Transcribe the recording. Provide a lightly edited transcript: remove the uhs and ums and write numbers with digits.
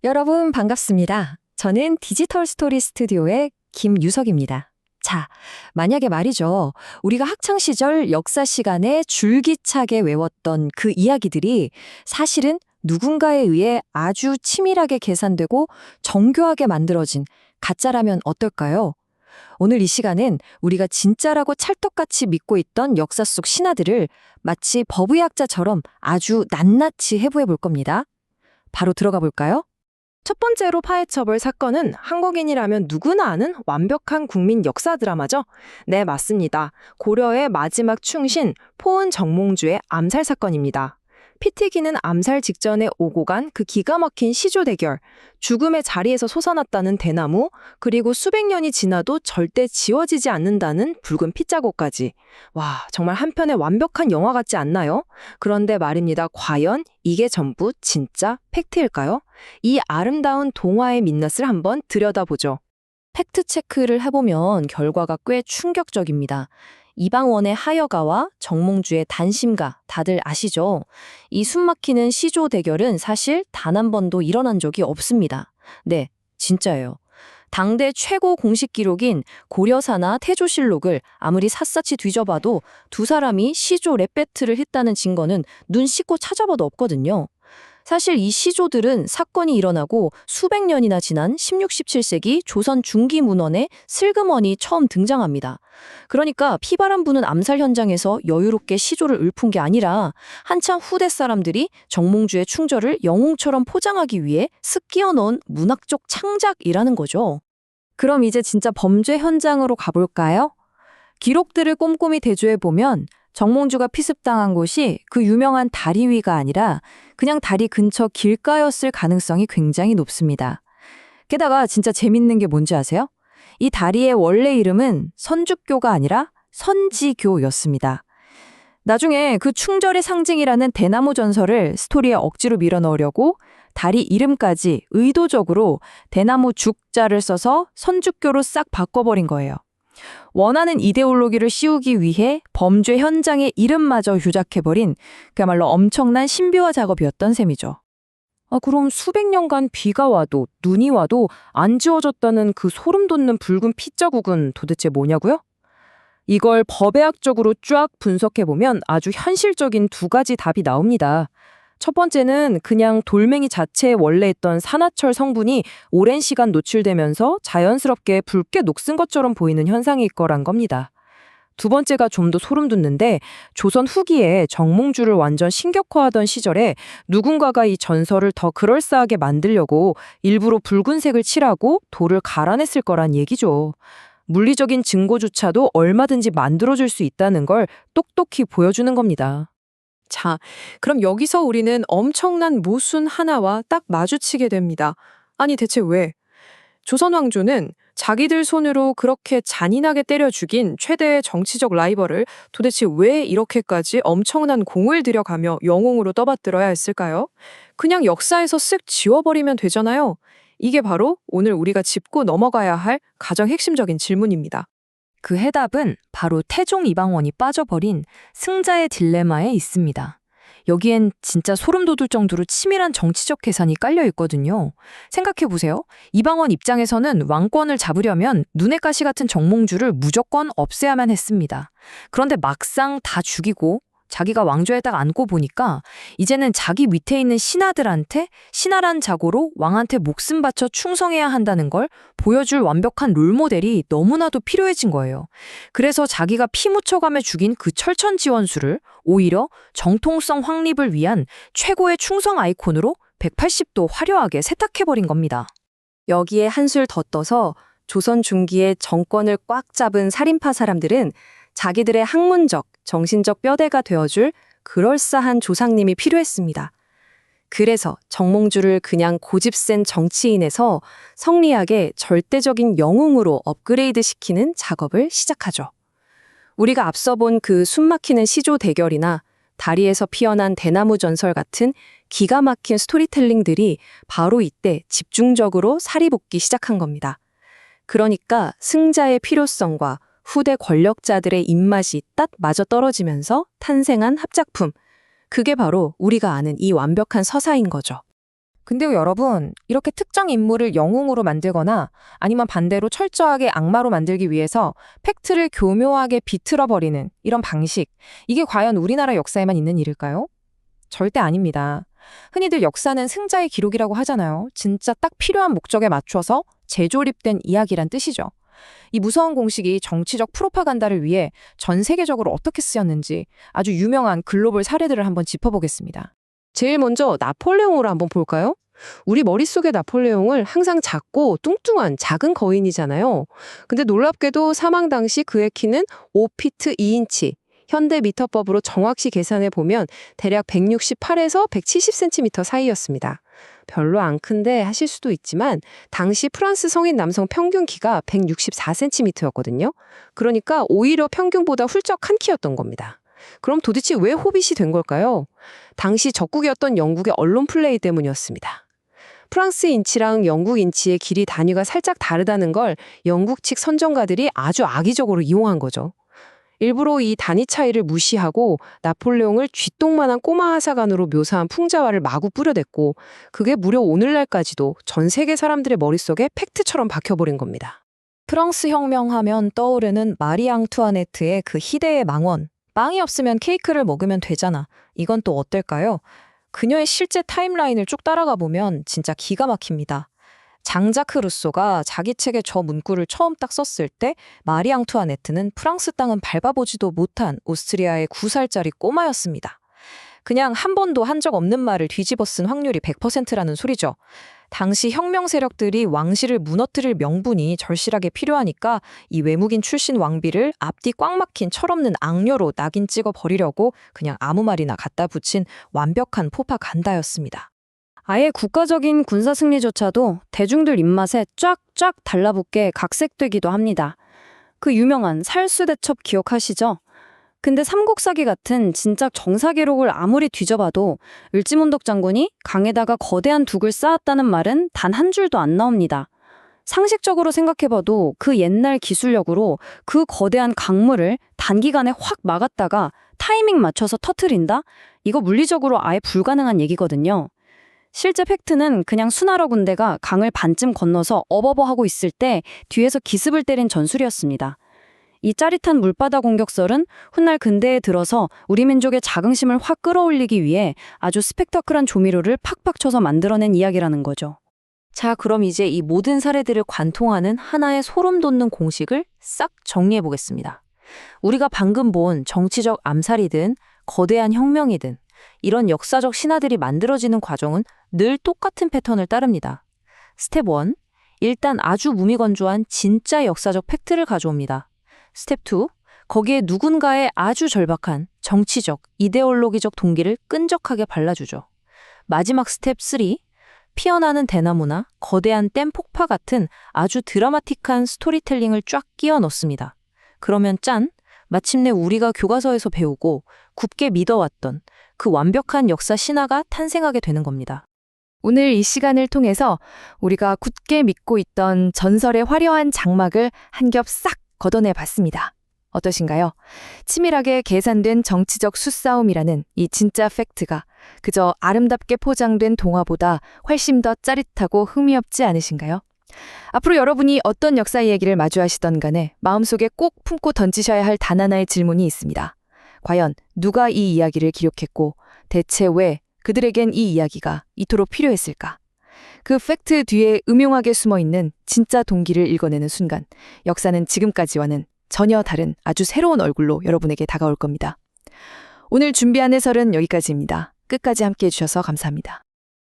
여러분 반갑습니다. 저는 디지털 스토리 스튜디오의 김유석입니다. 자, 만약에 말이죠. 우리가 학창 시절 역사 시간에 줄기차게 외웠던 그 이야기들이 사실은 누군가에 의해 아주 치밀하게 계산되고 정교하게 만들어진 가짜라면 어떨까요? 오늘 이 시간은 우리가 진짜라고 찰떡같이 믿고 있던 역사 속 신화들을 마치 법의학자처럼 아주 낱낱이 해부해 볼 겁니다. 바로 들어가 볼까요? 첫 번째로 파헤쳐볼 사건은 한국인이라면 누구나 아는 완벽한 국민 역사 드라마죠. 네, 맞습니다. 고려의 마지막 충신 포은 정몽주의 암살 사건입니다. 피 튀기는 암살 직전에 오고 간 그 기가 막힌 시조 대결, 죽음의 자리에서 솟아났다는 대나무, 그리고 수백 년이 지나도 절대 지워지지 않는다는 붉은 핏자국까지. 와, 정말 한편의 완벽한 영화 같지 않나요? 그런데 말입니다. 과연 이게 전부 진짜 팩트일까요? 이 아름다운 동화의 민낯을 한번 들여다보죠. 팩트체크를 해보면 결과가 꽤 충격적입니다. 이방원의 하여가와 정몽주의 단심가, 다들 아시죠? 이 숨막히는 시조 대결은 사실 단 한 번도 일어난 적이 없습니다. 네, 진짜예요. 당대 최고 공식 기록인 고려사나 태조실록을 아무리 샅샅이 뒤져봐도 두 사람이 시조 랩 배틀을 했다는 증거는 눈 씻고 찾아봐도 없거든요. 사실 이 시조들은 사건이 일어나고 수백 년이나 지난 16, 17세기 조선 중기 문헌에 슬그머니 처음 등장합니다. 그러니까 피바람 부는 암살 현장에서 여유롭게 시조를 읊은 게 아니라 한참 후대 사람들이 정몽주의 충절을 영웅처럼 포장하기 위해 쓱 끼워 넣은 문학적 창작이라는 거죠. 그럼 이제 진짜 범죄 현장으로 가볼까요? 기록들을 꼼꼼히 대조해보면 정몽주가 피습당한 곳이 그 유명한 다리 위가 아니라 그냥 다리 근처 길가였을 가능성이 굉장히 높습니다. 게다가 진짜 재밌는 게 뭔지 아세요? 이 다리의 원래 이름은 선주교가 아니라 선지교였습니다. 나중에 그 충절의 상징이라는 대나무 전설을 스토리에 억지로 밀어넣으려고 다리 이름까지 의도적으로 대나무 죽자를 써서 선주교로 싹 바꿔버린 거예요. 원하는 이데올로기를 씌우기 위해 범죄 현장의 이름마저 휴작해버린 그야말로 엄청난 신비화 작업이었던 셈이죠. 그럼 수백 년간 비가 와도 눈이 와도 안 지워졌다는 그 소름 돋는 붉은 핏자국은 도대체 뭐냐고요? 이걸 법의학적으로 쫙 분석해보면 아주 현실적인 두 가지 답이 나옵니다. 첫 번째는 그냥 돌멩이 자체에 원래 있던 산화철 성분이 오랜 시간 노출되면서 자연스럽게 붉게 녹슨 것처럼 보이는 현상일 거란 겁니다. 두 번째가 좀 더 소름 돋는데 조선 후기에 정몽주를 완전 신격화하던 시절에 누군가가 이 전설을 더 그럴싸하게 만들려고 일부러 붉은색을 칠하고 돌을 갈아냈을 거란 얘기죠. 물리적인 증거조차도 얼마든지 만들어줄 수 있다는 걸 똑똑히 보여주는 겁니다. 자, 그럼 여기서 우리는 엄청난 모순 하나와 딱 마주치게 됩니다. 아니, 대체 왜? 조선 왕조는 자기들 손으로 그렇게 잔인하게 때려 죽인 최대의 정치적 라이벌을 도대체 왜 이렇게까지 엄청난 공을 들여가며 영웅으로 떠받들어야 했을까요? 그냥 역사에서 쓱 지워버리면 되잖아요. 이게 바로 오늘 우리가 짚고 넘어가야 할 가장 핵심적인 질문입니다. 그 해답은 바로 태종 이방원이 빠져버린 승자의 딜레마에 있습니다. 여기엔 진짜 소름 돋을 정도로 치밀한 정치적 계산이 깔려 있거든요. 생각해보세요. 이방원 입장에서는 왕권을 잡으려면 눈의 가시 같은 정몽주를 무조건 없애야만 했습니다. 그런데 막상 다 죽이고 자기가 왕좌에 딱 앉고 보니까 이제는 자기 밑에 있는 신하들한테 신하란 자고로 왕한테 목숨 바쳐 충성해야 한다는 걸 보여줄 완벽한 롤모델이 너무나도 필요해진 거예요. 그래서 자기가 피 묻혀가며 죽인 그 철천지원수를 오히려 정통성 확립을 위한 최고의 충성 아이콘으로 180도 화려하게 세탁해버린 겁니다. 여기에 한술 더 떠서 조선 중기의 정권을 꽉 잡은 살인파 사람들은 자기들의 학문적, 정신적 뼈대가 되어줄 그럴싸한 조상님이 필요했습니다. 그래서 정몽주를 그냥 고집센 정치인에서 성리학의 절대적인 영웅으로 업그레이드 시키는 작업을 시작하죠. 우리가 앞서 본 그 숨막히는 시조 대결이나 다리에서 피어난 대나무 전설 같은 기가 막힌 스토리텔링들이 바로 이때 집중적으로 사리복기 시작한 겁니다. 그러니까 승자의 필요성과 후대 권력자들의 입맛이 딱 맞아떨어지면서 탄생한 합작품. 그게 바로 우리가 아는 이 완벽한 서사인 거죠. 근데요, 여러분, 이렇게 특정 인물을 영웅으로 만들거나 아니면 반대로 철저하게 악마로 만들기 위해서 팩트를 교묘하게 비틀어버리는 이런 방식, 이게 과연 우리나라 역사에만 있는 일일까요? 절대 아닙니다. 흔히들 역사는 승자의 기록이라고 하잖아요. 진짜 딱 필요한 목적에 맞춰서 재조립된 이야기란 뜻이죠. 이 무서운 공식이 정치적 프로파간다를 위해 전 세계적으로 어떻게 쓰였는지 아주 유명한 글로벌 사례들을 한번 짚어보겠습니다. 제일 먼저 나폴레옹으로 한번 볼까요? 우리 머릿속의 나폴레옹을 항상 작고 뚱뚱한 작은 거인이잖아요. 근데 놀랍게도 사망 당시 그의 키는 5피트 2인치, 현대 미터법으로 정확히 계산해 보면 대략 168에서 170cm 사이였습니다. 별로 안 큰데 하실 수도 있지만 당시 프랑스 성인 남성 평균 키가 164cm였거든요. 그러니까 오히려 평균보다 훌쩍 큰 키였던 겁니다. 그럼 도대체 왜 호빗이 된 걸까요? 당시 적국이었던 영국의 언론 플레이 때문이었습니다. 프랑스 인치랑 영국 인치의 길이 단위가 살짝 다르다는 걸 영국 측 선정가들이 아주 악의적으로 이용한 거죠. 일부러 이 단위 차이를 무시하고 나폴레옹을 쥐똥만한 꼬마 하사관으로 묘사한 풍자화를 마구 뿌려댔고 그게 무려 오늘날까지도 전 세계 사람들의 머릿속에 팩트처럼 박혀버린 겁니다. 프랑스 혁명하면 떠오르는 마리 앙투아네트의 그 희대의 망원. 빵이 없으면 케이크를 먹으면 되잖아. 이건 또 어떨까요? 그녀의 실제 타임라인을 쭉 따라가 보면 진짜 기가 막힙니다. 장자크 루소가 자기 책에 저 문구를 처음 딱 썼을 때 마리 앙투아네트는 프랑스 땅은 밟아보지도 못한 오스트리아의 9살짜리 꼬마였습니다. 그냥 한 번도 한 적 없는 말을 뒤집어 쓴 확률이 100%라는 소리죠. 당시 혁명 세력들이 왕실을 무너뜨릴 명분이 절실하게 필요하니까 이 외국인 출신 왕비를 앞뒤 꽉 막힌 철없는 악녀로 낙인 찍어 버리려고 그냥 아무 말이나 갖다 붙인 완벽한 포파간다였습니다. 아예 국가적인 군사 승리조차도 대중들 입맛에 쫙쫙 달라붙게 각색되기도 합니다. 그 유명한 살수대첩 기억하시죠? 근데 삼국사기 같은 진짜 정사 기록을 아무리 뒤져봐도 을지문덕 장군이 강에다가 거대한 둑을 쌓았다는 말은 단 한 줄도 안 나옵니다. 상식적으로 생각해봐도 그 옛날 기술력으로 그 거대한 강물을 단기간에 확 막았다가 타이밍 맞춰서 터트린다? 이거 물리적으로 아예 불가능한 얘기거든요. 실제 팩트는 그냥 수나라 군대가 강을 반쯤 건너서 어버버하고 있을 때 뒤에서 기습을 때린 전술이었습니다. 이 짜릿한 물바다 공격설은 훗날 근대에 들어서 우리 민족의 자긍심을 확 끌어올리기 위해 아주 스펙터클한 조미료를 팍팍 쳐서 만들어낸 이야기라는 거죠. 자, 그럼 이제 이 모든 사례들을 관통하는 하나의 소름 돋는 공식을 싹 정리해 보겠습니다. 우리가 방금 본 정치적 암살이든 거대한 혁명이든 이런 역사적 신화들이 만들어지는 과정은 늘 똑같은 패턴을 따릅니다. 스텝 1. 일단 아주 무미건조한 진짜 역사적 팩트를 가져옵니다. 스텝 2. 거기에 누군가의 아주 절박한 정치적, 이데올로기적 동기를 끈적하게 발라주죠. 마지막 스텝 3. 피어나는 대나무나 거대한 댐 폭파 같은 아주 드라마틱한 스토리텔링을 쫙 끼워 넣습니다. 그러면 짠! 마침내 우리가 교과서에서 배우고 굳게 믿어왔던 그 완벽한 역사 신화가 탄생하게 되는 겁니다. 오늘 이 시간을 통해서 우리가 굳게 믿고 있던 전설의 화려한 장막을 한 겹 싹 걷어내 봤습니다. 어떠신가요? 치밀하게 계산된 정치적 수싸움이라는 이 진짜 팩트가 그저 아름답게 포장된 동화보다 훨씬 더 짜릿하고 흥미롭지 않으신가요? 앞으로 여러분이 어떤 역사 이야기를 마주하시던 간에 마음속에 꼭 품고 던지셔야 할 단 하나의 질문이 있습니다. 과연 누가 이 이야기를 기록했고 대체 왜 그들에겐 이 이야기가 이토록 필요했을까? 그 팩트 뒤에 음흉하게 숨어있는 진짜 동기를 읽어내는 순간 역사는 지금까지와는 전혀 다른 아주 새로운 얼굴로 여러분에게 다가올 겁니다. 오늘 준비한 해설은 여기까지입니다. 끝까지 함께해 주셔서 감사합니다.